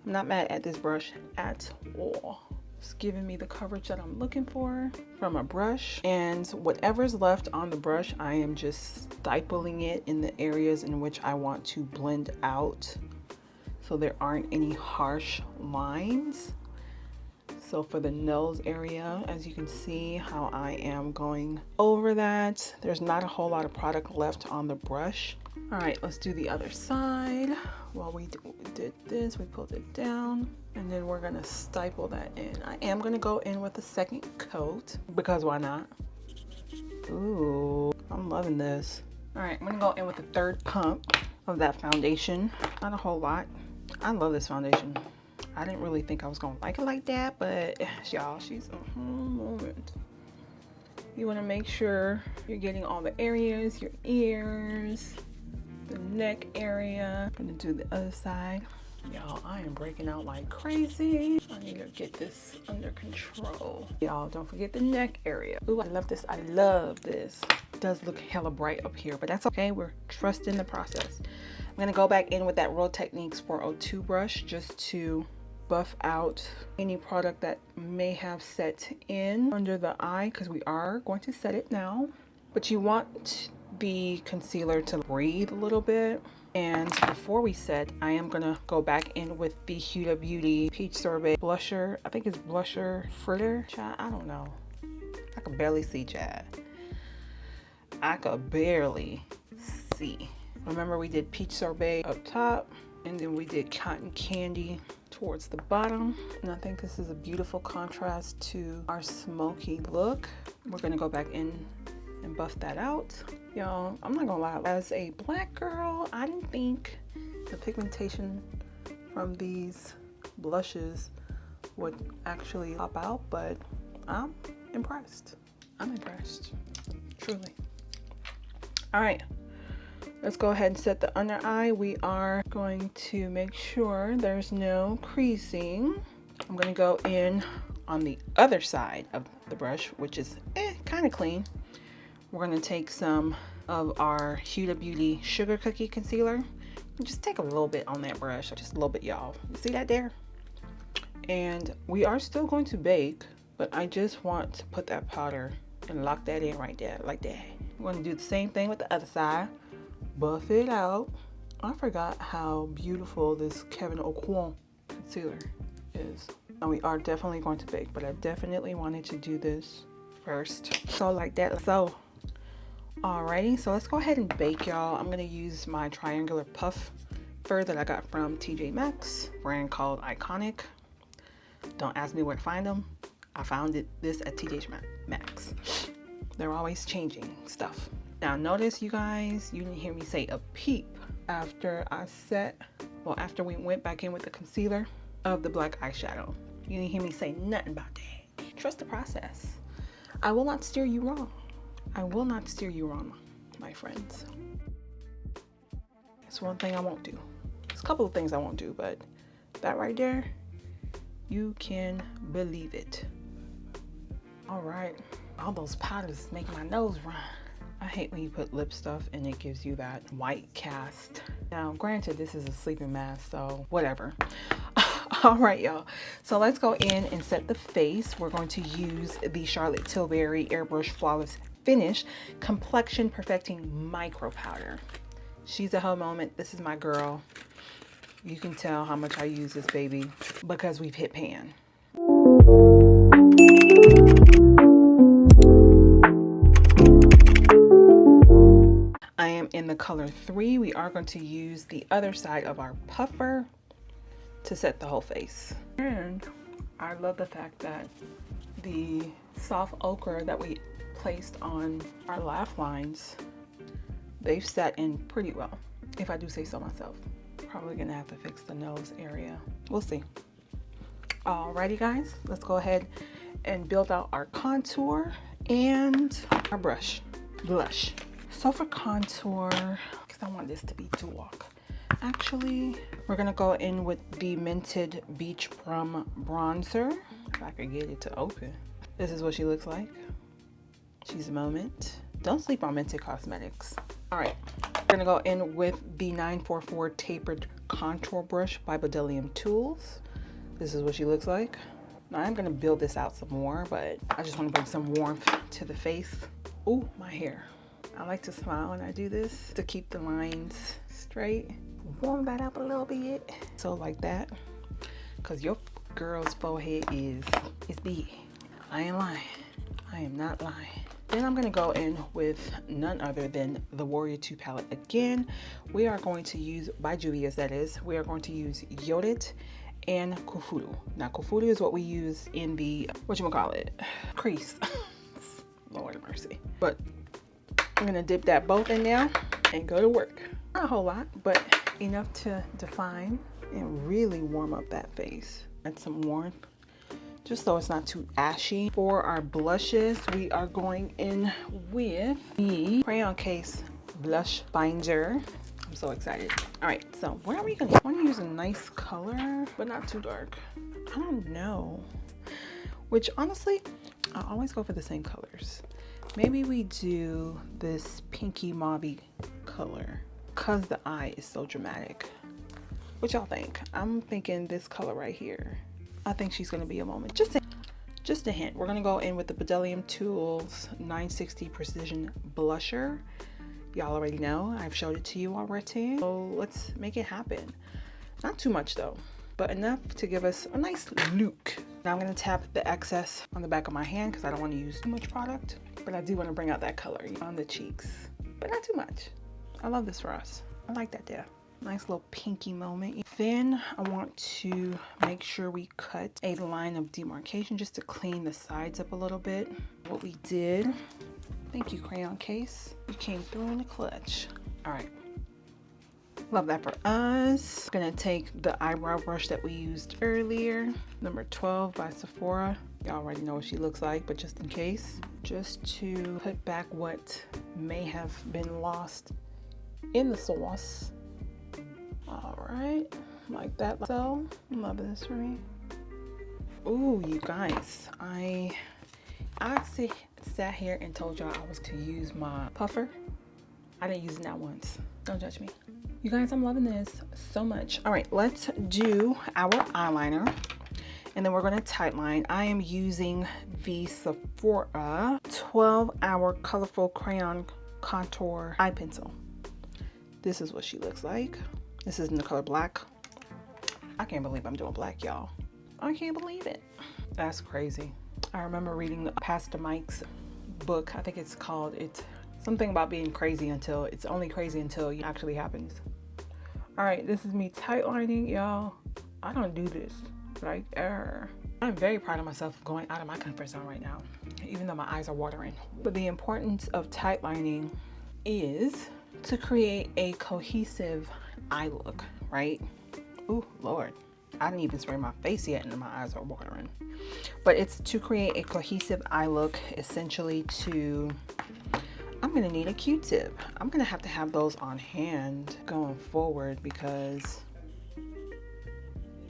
Speaker 1: not mad at this brush at all. It's giving me the coverage that I'm looking for from a brush, and whatever's left on the brush, I am just stipling it in the areas in which I want to blend out, so there aren't any harsh lines. So for the nose area, as you can see how I am going over that, there's not a whole lot of product left on the brush. All right, let's do the other side. While we did this, we pulled it down, and then we're gonna stipple that in. I am gonna go in with a second coat, because why not? Ooh, I'm loving this. All right, I'm gonna go in with the 3rd pump of that foundation. Not a whole lot. I love this foundation. I didn't really think I was gonna like it like that, but y'all, she's a whole moment. You wanna make sure you're getting all the areas, your ears, the neck area. I'm gonna do the other side. Y'all, I am breaking out like crazy. I need to get this under control. Y'all, don't forget the neck area. Ooh, I love this. I love this. It does look hella bright up here, but that's okay. We're trusting the process. I'm gonna go back in with that Real Techniques 402 brush just to buff out any product that may have set in under the eye, because we are going to set it now. But you want the concealer to breathe a little bit. And before we set, I am gonna go back in with the Huda Beauty Peach Sorbet blusher. I think it's blusher fritter. Child, I don't know. I could barely see, Chad. I could barely see. Remember, we did Peach Sorbet up top, and then we did Cotton Candy towards the bottom. And I think this is a beautiful contrast to our smoky look. We're gonna go back in and buff that out. Y'all, I'm not gonna lie, as a black girl, I didn't think the pigmentation from these blushes would actually pop out, but I'm impressed. I'm impressed, truly. All right, let's go ahead and set the under eye. We are going to make sure there's no creasing. I'm gonna go in on the other side of the brush, which is kind of clean. We're gonna take some of our Huda Beauty Sugar Cookie Concealer and just take a little bit on that brush, just a little bit, y'all. You see that there? And we are still going to bake, but I just want to put that powder and lock that in right there, like that. We're gonna do the same thing with the other side. Buff it out. I forgot how beautiful this Kevin Aucoin concealer is. And we are definitely going to bake, but I definitely wanted to do this first. So like that, so. Alrighty, so let's go ahead and bake, y'all. I'm gonna use my triangular puff fur that I got from TJ Maxx, brand called Iconic. Don't ask me where to find them. I found this at TJ Maxx. They're always changing stuff. Now notice, you guys, you didn't hear me say a peep after I set, well, after we went back in with the concealer of the black eyeshadow. You didn't hear me say nothing about that. Trust the process. I will not steer you wrong. I will not steer you wrong, my friends. It's one thing I won't do. There's a couple of things I won't do, but that right there, you can believe it. All right, all those powders make my nose run. I hate when you put lip stuff and it gives you that white cast. Now, granted, this is a sleeping mask, so whatever. All right, y'all. So let's go in and set the face. We're going to use the Charlotte Tilbury Airbrush Flawless Finish Complexion Perfecting Micro Powder. She's a hoe moment. This is my girl. You can tell how much I use this baby because we've hit pan. I am in the color 3. We are going to use the other side of our puffer to set the whole face. And I love the fact that the soft ochre that we placed on our laugh lines, they've set in pretty well, if I do say so myself. Probably gonna have to fix the nose area. We'll see. Alrighty guys, let's go ahead and build out our contour and our blush. So for contour, because I want this to be walk. Actually, we're gonna go in with the Mented Beach Brum Bronzer. If I could get it to open. This is what she looks like. She's a moment. Don't sleep on Mented Cosmetics. All right, we're gonna go in with the 944 Tapered Contour Brush by Bdellium Tools. This is what she looks like. Now I'm gonna build this out some more, but I just wanna bring some warmth to the face. Ooh, my hair. I like to smile when I do this to keep the lines straight. Warm that up a little bit. So like that, because your girl's forehead is big. I ain't lying. I am not lying. Then I'm gonna go in with none other than the Warrior 2 palette again. We are going to use, by Juvia's that is, we are going to use Yodit and Kufuru. Now Kufuru is what we use in the, whatchamacallit, crease. Lord have mercy. But I'm gonna dip that both in now and go to work. Not a whole lot, but enough to define and really warm up that face. Add some warmth, just so it's not too ashy. For our blushes, we are going in with the Crayon Case Blush Binder. I'm so excited. All right, so what are we gonna, I wanna use a nice color, but not too dark. I don't know. Which honestly, I always go for the same colors. Maybe we do this pinky mauvey color because the eye is so dramatic. What y'all think? I'm thinking this color right here. I think she's gonna be a moment. Just a hint. We're gonna go in with the Bdellium Tools 960 Precision Blusher. Y'all already know. I've showed it to you already. So let's make it happen. Not too much though, but enough to give us a nice look. Now I'm gonna tap the excess on the back of my hand because I don't want to use too much product, but I do want to bring out that color on the cheeks, but not too much. I love this for us. I like that there. Nice little pinky moment. Then I want to make sure we cut a line of demarcation just to clean the sides up a little bit. What we did, thank you Crayon Case. You came through in the clutch. All right. Love that for us. I'm gonna take the eyebrow brush that we used earlier, number 12 by Sephora. Y'all already know what she looks like, but just in case, just to put back what may have been lost in the sauce. All right, like that. So, I'm loving this for me. Ooh, you guys, I sat here and told y'all I was to use my puffer. I didn't use it not once. Don't judge me. You guys, I'm loving this so much. All right, let's do our eyeliner. And then we're gonna tightline. I am using the Sephora 12-Hour Colorful Crayon Contour Eye Pencil. This is what she looks like. This is in the color black. I can't believe I'm doing black, y'all. I can't believe it. That's crazy. I remember reading the Pastor Mike's book. I think it's called, it's something about being crazy until, it's only crazy until it actually happens. All right, this is me tightlining, y'all. I don't do this. Right there. I'm very proud of myself for going out of my comfort zone right now, even though my eyes are watering. But the importance of tight lining is to create a cohesive eye look, right? Ooh, Lord. I didn't even spray my face yet and my eyes are watering. But it's to create a cohesive eye look, essentially to... I'm gonna need a Q-tip. I'm gonna have to have those on hand going forward because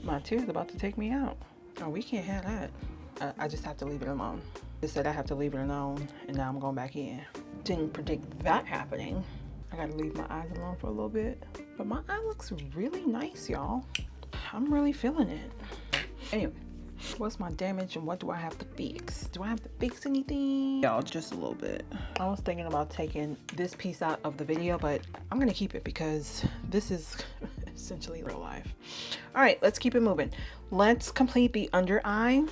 Speaker 1: my tear's about to take me out. Oh, we can't have that. I just have to leave it alone. Just said I have to leave it alone, and now I'm going back in. Didn't predict that happening. I gotta leave my eyes alone for a little bit. But my eye looks really nice, y'all. I'm really feeling it. Anyway, what's my damage and what do I have to fix? Do I have to fix anything? Y'all, just a little bit. I was thinking about taking this piece out of the video, but I'm gonna keep it because this is essentially real life. All right, let's keep it moving. Let's complete the under eye.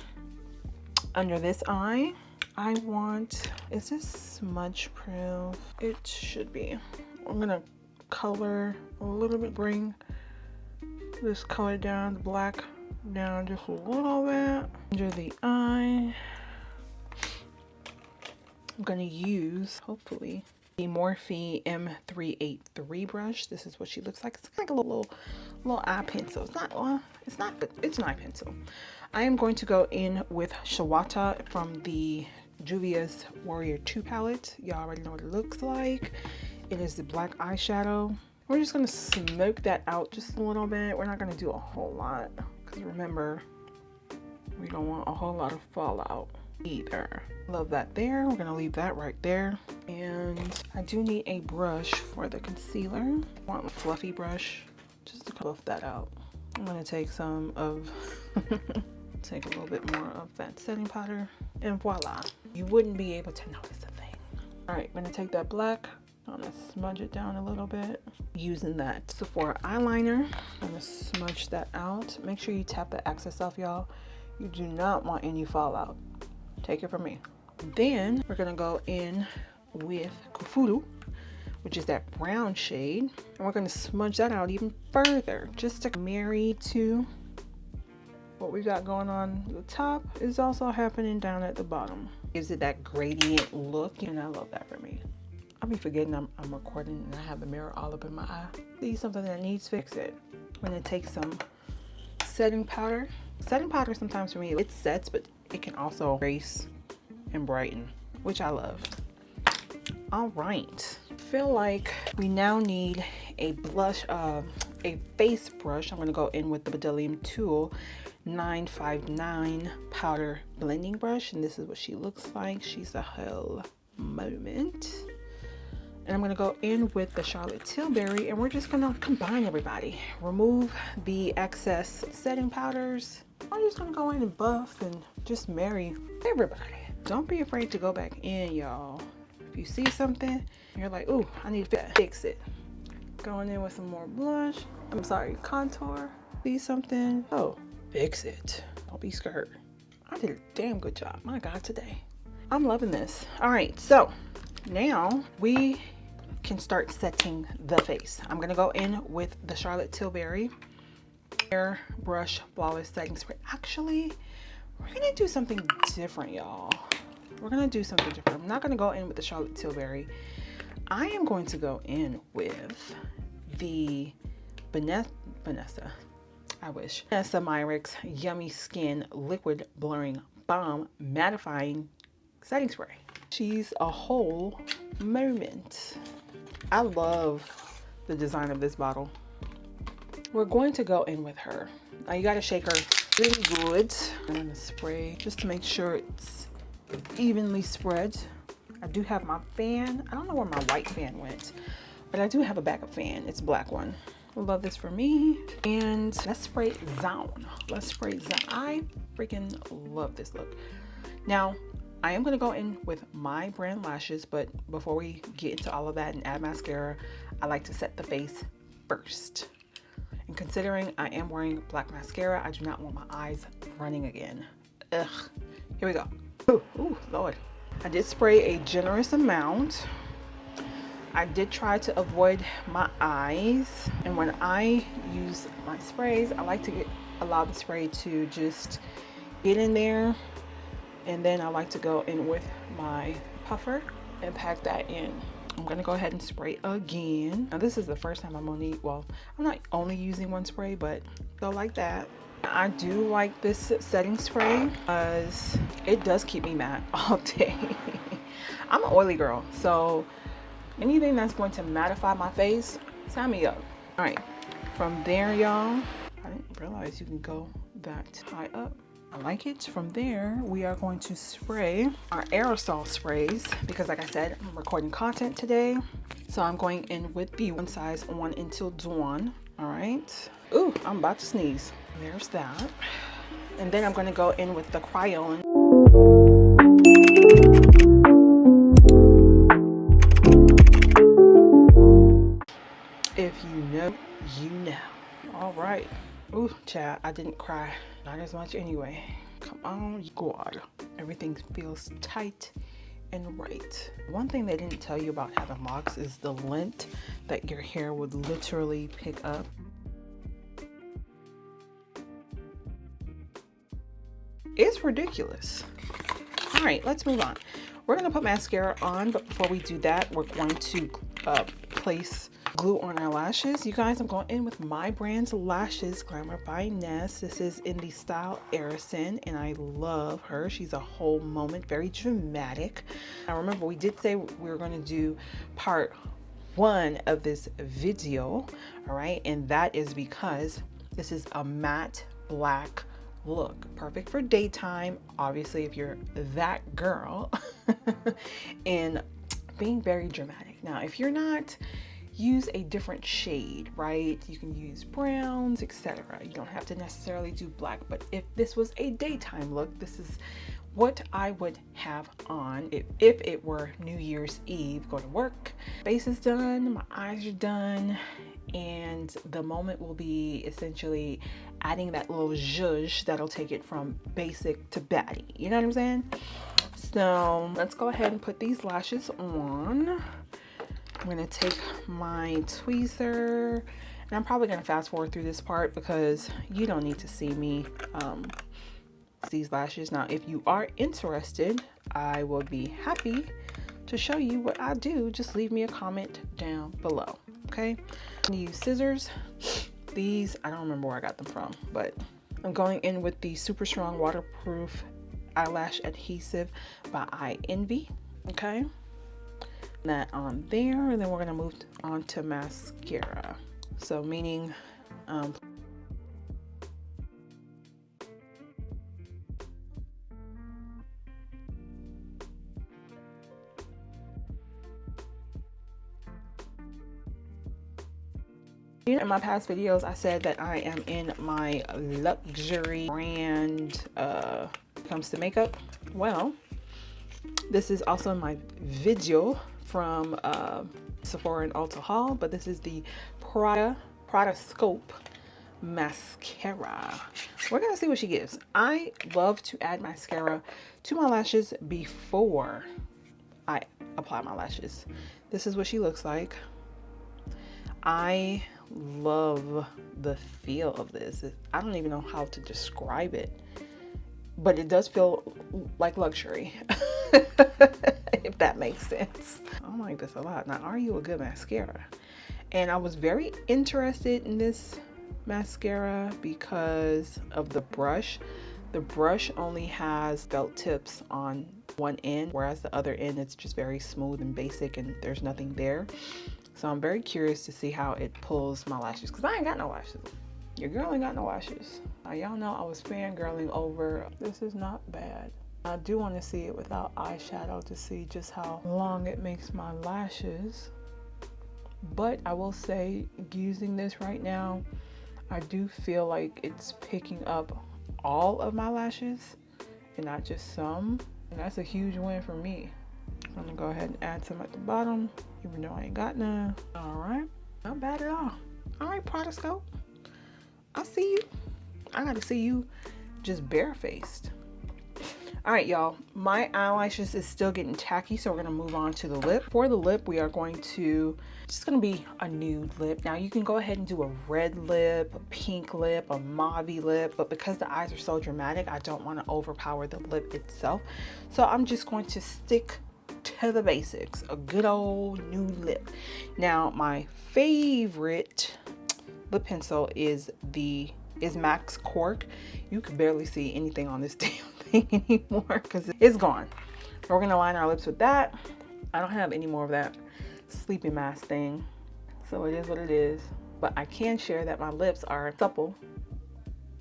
Speaker 1: Under this eye, I want, is this smudge proof? It should be. I'm gonna color a little bit, bring this color down, the black down just a little bit. Under the eye, I'm gonna use, hopefully, the Morphe M383 brush. This is what she looks like. It's like a little eye pencil. It's an eye pencil. I am going to go in with Shawata from the Juvia's Warrior 2 palette. Y'all already know what it looks like. It is the black eyeshadow. We're just gonna smoke that out just a little bit. We're not gonna do a whole lot because remember, we don't want a whole lot of fallout either. Love that there. We're gonna leave that right there. And I do need a brush for the concealer. I want a fluffy brush just to buff that out. I'm gonna take some of take a little bit more of that setting powder and voila, you wouldn't be able to notice a thing. All right, I'm gonna take that black, I'm gonna smudge it down a little bit using that Sephora eyeliner. I'm gonna smudge that out. Make sure you tap the excess off, y'all. You do not want any fallout. Take it from me. Then we're gonna go in with Kufuru, which is that brown shade, and we're gonna smudge that out even further just to marry to what we got going on. The top is also happening down at the bottom. Gives it that gradient look, and I love that for me. I'll be forgetting I'm recording and I have the mirror all up in my eye. See something that needs fix it. I'm gonna take some setting powder. Setting powder sometimes for me, it sets, but it can also erase and brighten, which I love. All right, I feel like we now need a blush, a face brush. I'm gonna go in with the Bdellium Tool 959 powder blending brush, and this is what she looks like. She's a hell moment. And I'm gonna go in with the Charlotte Tilbury, and we're just gonna combine everybody. Remove the excess setting powders. I'm just gonna go in and buff and just marry everybody. Don't be afraid to go back in, y'all. If you see something, you're like, ooh, I need to fix it. Going in with some more blush. I'm sorry, contour. See something? Oh, fix it. Don't be scared. I did a damn good job. My God, today. I'm loving this. All right, so now we can start setting the face. I'm gonna go in with the Charlotte Tilbury Airbrush Flawless Setting Spray. Actually, we're gonna do something different, y'all. We're gonna do something different. I'm not gonna go in with the Charlotte Tilbury. I am going to go in with the Danessa, I wish. Danessa Myricks Yummy Skin Liquid Blurring Balm Mattifying Setting Spray. She's a whole moment. I love the design of this bottle. We're going to go in with her. Now you gotta shake her really good. I'm gonna spray just to make sure it's evenly spread. I do have my fan. I don't know where my white fan went, but I do have a backup fan. It's a black one. I love this for me. And let's spray Zone. Let's spray Zone. I freaking love this look. Now, I am going to go in with my brand lashes, but before we get into all of that and add mascara, I like to set the face first. And considering I am wearing black mascara, I do not want my eyes running again. Ugh. Here we go. Ooh, Lord. I did spray a generous amount. I did try to avoid my eyes. And when I use my sprays, I like to get allow the spray to just get in there, and then I like to go in with my puffer and pack that in. I'm gonna go ahead and spray again. Now this is the first time I'm gonna need, well, I'm not only using one spray, but go like that. I do like this setting spray because it does keep me matte all day. I'm an oily girl, so anything that's going to mattify my face, sign me up. All right, from there, y'all, I didn't realize you can go that high up. I like it. From there, we are going to spray our aerosol sprays because, like I said, I'm recording content today. So I'm going in with the One Size One Until Dawn. All right. Ooh, I'm about to sneeze. There's that. And then I'm going to go in with the Crayon. If you know, you know. All right. Ooh, child, I didn't cry. Not as much anyway. Come on, God. Everything feels tight and right. One thing they didn't tell you about having locks is the length that your hair would literally pick up. It's ridiculous. All right, let's move on. We're gonna put mascara on, but before we do that, we're going to place glue on our lashes. You guys, I'm going in with my brand's lashes, Glamour by Ness. This is in the style Arison, and I love her. She's a whole moment, very dramatic. Now remember, we did say we were going to do part 1 of this video, all right? And that is because this is a matte black look, perfect for daytime, obviously, if you're that girl, and being very dramatic. Now, if you're not, use a different shade, right? You can use browns, etc. You don't have to necessarily do black, but if this was a daytime look, this is what I would have on if it were New Year's Eve. Go to work, face is done, my eyes are done, and the moment will be essentially adding that little zhuzh that'll take it from basic to baddie. You know what I'm saying? So let's go ahead and put these lashes on. I'm gonna take my tweezer, and I'm probably gonna fast forward through this part because you don't need to see me these lashes. Now, if you are interested, I will be happy to show you what I do. Just leave me a comment down below, okay? I'm gonna use scissors. These, I don't remember where I got them from, but I'm going in with the Super Strong Waterproof Eyelash Adhesive by I Envy, okay? That on there, and then we're gonna move on to mascara. So meaning in my past videos, I said that I am in my luxury brand when it comes to makeup. Well, this is also my video from Sephora and Ulta haul, but this is the Prada Scope mascara. We're gonna see what she gives. I love to add mascara to my lashes before I apply my lashes. This is what she looks like. I love the feel of this. I don't even know how to describe it, but it does feel like luxury. If that makes sense. I like this a lot. Now, are you a good mascara? And I was very interested in this mascara because of the brush. The brush only has felt tips on one end, whereas the other end it's just very smooth and basic and there's nothing there. So I'm very curious to see how it pulls my lashes, because I ain't got no lashes. Your girl ain't got no lashes. Now, y'all know I was fangirling over This Is Not Bad. I do want to see it without eyeshadow to see just how long it makes my lashes. But I will say, using this right now, I do feel like it's picking up all of my lashes and not just some. And that's a huge win for me. I'm gonna go ahead and add some at the bottom, even though I ain't got none. All right, not bad at all. All right, Prada Scope, I see you. I gotta see you just barefaced. All right, y'all, my eyelashes is still getting tacky, so we're gonna move on to the lip. For the lip, we are going to, it's gonna be a nude lip. Now you can go ahead and do a red lip, a pink lip, a mauve lip, but because the eyes are so dramatic, I don't wanna overpower the lip itself. So I'm just going to stick to the basics, a good old nude lip. Now my favorite lip pencil is Max Cork. You can barely see anything on this damn thing anymore because it's gone. We're gonna line our lips with that. I don't have any more of that sleeping mask thing, so it is what it is. But I can share that my lips are supple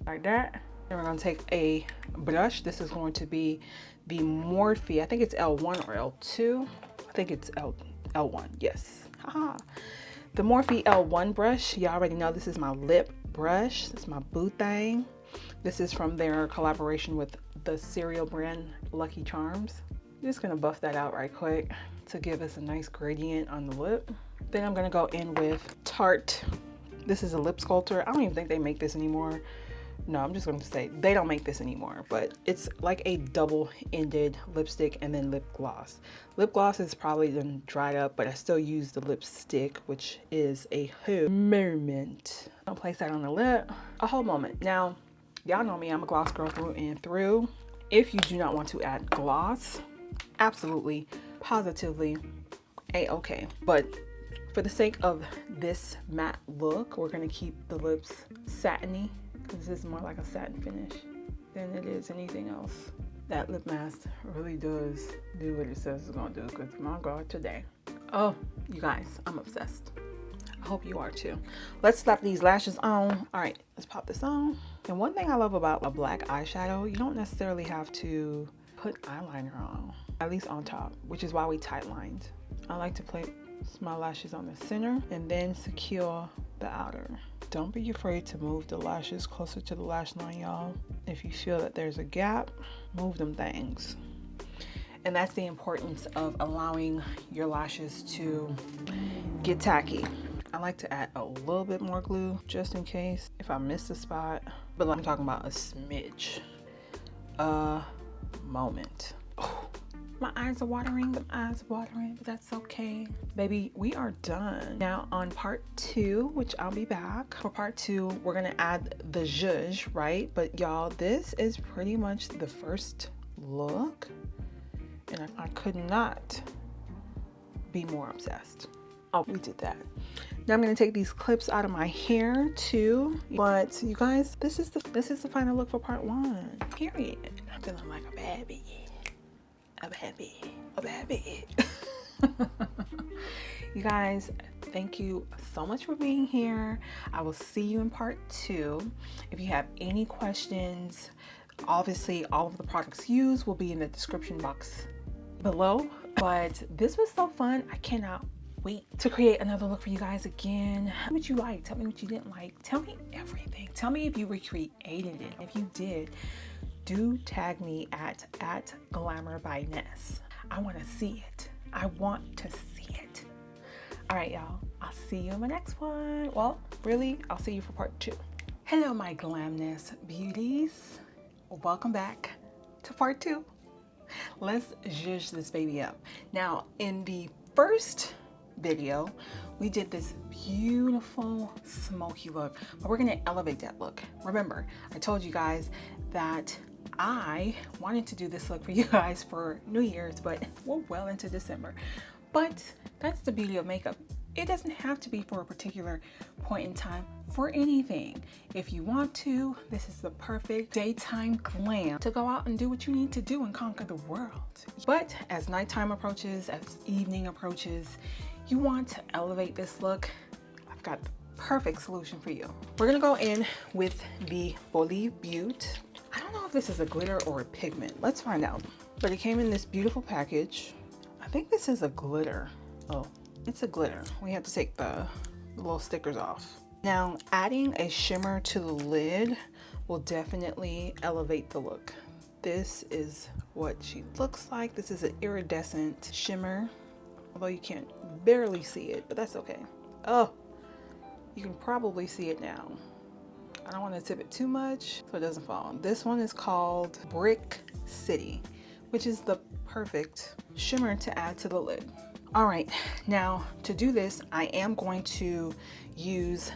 Speaker 1: like that. And we're gonna take a brush. This is going to be the Morphe. I think it's L1 or L2. I think it's L1. Yes. Haha. The Morphe L1 brush. You already know this is my lip brush. This is my boo thing. This is from their collaboration with the cereal brand Lucky Charms. Just gonna buff that out right quick to give us a nice gradient on the lip. Then I'm gonna go in with Tarte. This is a lip sculptor. I don't even think they make this anymore. No, I'm just going to say they don't make this anymore, but it's like a double-ended lipstick and then lip gloss. Lip gloss is probably done dried up, but I still use the lipstick, which is a moment. I'll place that on the lip. A whole moment. Now, y'all know me, I'm a gloss girl through and through. If you do not want to add gloss, absolutely, positively, a-okay. But for the sake of this matte look, we're going to keep the lips satiny. This is more like a satin finish than it is anything else. That lip mask really does do what it says it's gonna do, because my God, today. Oh, you guys, I'm obsessed. I hope you are too. Let's slap these lashes on. All right, let's pop this on. And one thing I love about a black eyeshadow, you don't necessarily have to put eyeliner on, at least on top, which is why we tight lined. I like to place my lashes on the center and then secure the outer. Don't be afraid to move the lashes closer to the lash line, y'all. If you feel that there's a gap, move them things. And that's the importance of allowing your lashes to get tacky. I like to add a little bit more glue just in case if I miss a spot, but I'm talking about a smidge. A moment. Oh. My eyes are watering, but that's okay. Baby, we are done. Now on part 2, which I'll be back. For part 2, we're gonna add the zhuzh, right? But y'all, this is pretty much the first look. And I could not be more obsessed. Oh, we did that. Now I'm gonna take these clips out of my hair too. But you guys, this is the final look for part 1. Period. I'm feeling like a baby. A baby. You guys, thank you so much for being here. I will see you in part 2. If you have any questions, obviously all of the products used will be in the description box below. But this was so fun. I cannot wait to create another look for you guys again. Tell me what you liked. Tell me what you didn't like. Tell me everything. Tell me if you recreated it. If you did, do tag me at Glamour by Ness. I want to see it. I want to see it. All right, y'all. I'll see you in my next one. Well, really, I'll see you for part 2. Hello, my Glamness beauties. Welcome back to part 2. Let's zhuzh this baby up. Now, in the first video, we did this beautiful smoky look, but we're gonna elevate that look. Remember, I told you guys that I wanted to do this look for you guys for New Year's, but we're well into December. But that's the beauty of makeup. It doesn't have to be for a particular point in time for anything. If you want to, this is the perfect daytime glam to go out and do what you need to do and conquer the world. But as nighttime approaches, as evening approaches, you want to elevate this look. I've got the perfect solution for you. We're gonna go in with the Volumizing Beauty. I don't know if this is a glitter or a pigment. Let's find out. But it came in this beautiful package. I think this is a glitter. Oh, it's a glitter. We have to take the little stickers off. Now, adding a shimmer to the lid will definitely elevate the look. This is what she looks like. This is an iridescent shimmer, although you can't barely see it, but that's okay. Oh, you can probably see it now. I don't want to tip it too much so it doesn't fall. This one is called Brick City, which is the perfect shimmer to add to the lid. All right, now to do this, I am going to use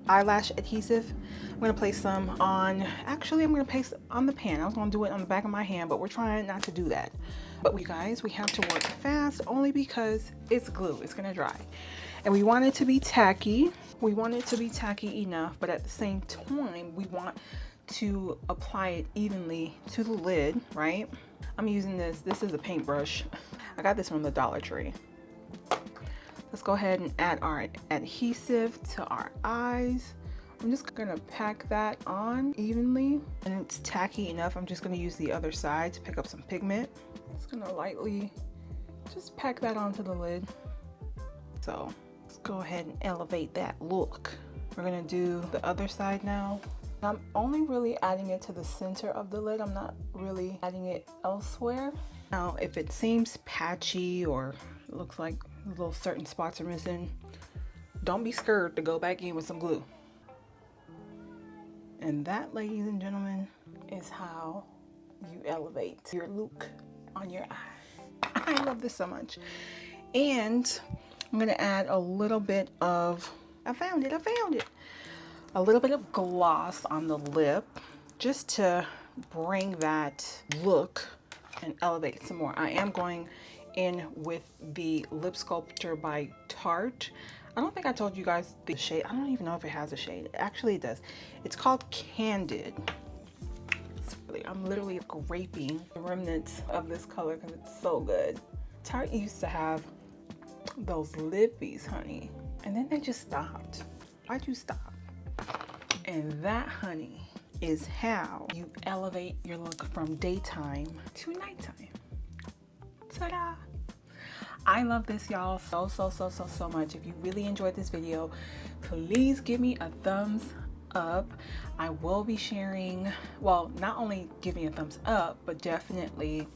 Speaker 1: eyelash adhesive. I'm going to place some on, actually I'm going to paste on the pan. I was going to do it on the back of my hand, but we're trying not to do that. But you guys, we have to work fast only because it's glue. It's going to dry. And we want it to be tacky. We want it to be tacky enough, but at the same time, we want to apply it evenly to the lid, right? I'm using this. This is a paintbrush. I got this from the Dollar Tree. Let's go ahead and add our adhesive to our eyes. I'm just gonna pack that on evenly, and it's tacky enough. I'm just gonna use the other side to pick up some pigment. Just gonna lightly just pack that onto the lid. So let's go ahead and elevate that look. We're gonna do the other side now. I'm only really adding it to the center of the lid. I'm not really adding it elsewhere. Now, if it seems patchy or looks like little certain spots are missing, don't be scared to go back in with some glue. And that, ladies and gentlemen, is how you elevate your look on your eye. I love this so much. And I'm gonna add a little bit of, I found it. A little bit of gloss on the lip just to bring that look and elevate it some more. I am going in with the Lip Sculptor by Tarte. I don't think I told you guys the shade. I don't even know if it has a shade. Actually, it does. It's called Candid. I'm literally scraping the remnants of this color because it's so good. Tarte used to have those lippies, honey, and then they just stopped. Why'd you stop? And that, honey, is how you elevate your look from daytime to nighttime. Ta-da! I love this, y'all, so much. If you really enjoyed this video, please give me a thumbs up. I will be sharing, well, not only give me a thumbs up, but definitely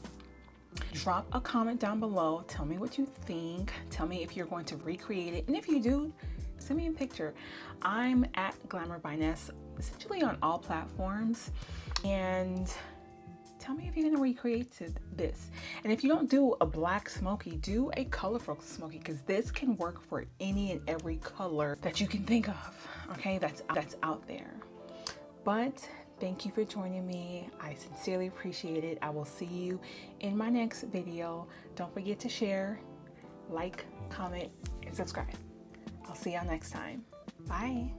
Speaker 1: drop a comment down below. Tell me what you think. Tell me if you're going to recreate it. And if you do, send me a picture. I'm at Glamour by Ness, essentially on all platforms. And tell me if you're gonna recreate this. And if you don't do a black smoky, do a colorful smoky, because this can work for any and every color that you can think of, okay? That's out there. But thank you for joining me. I sincerely appreciate it. I will see you in my next video. Don't forget to share, like, comment, and subscribe. I'll see y'all next time. Bye.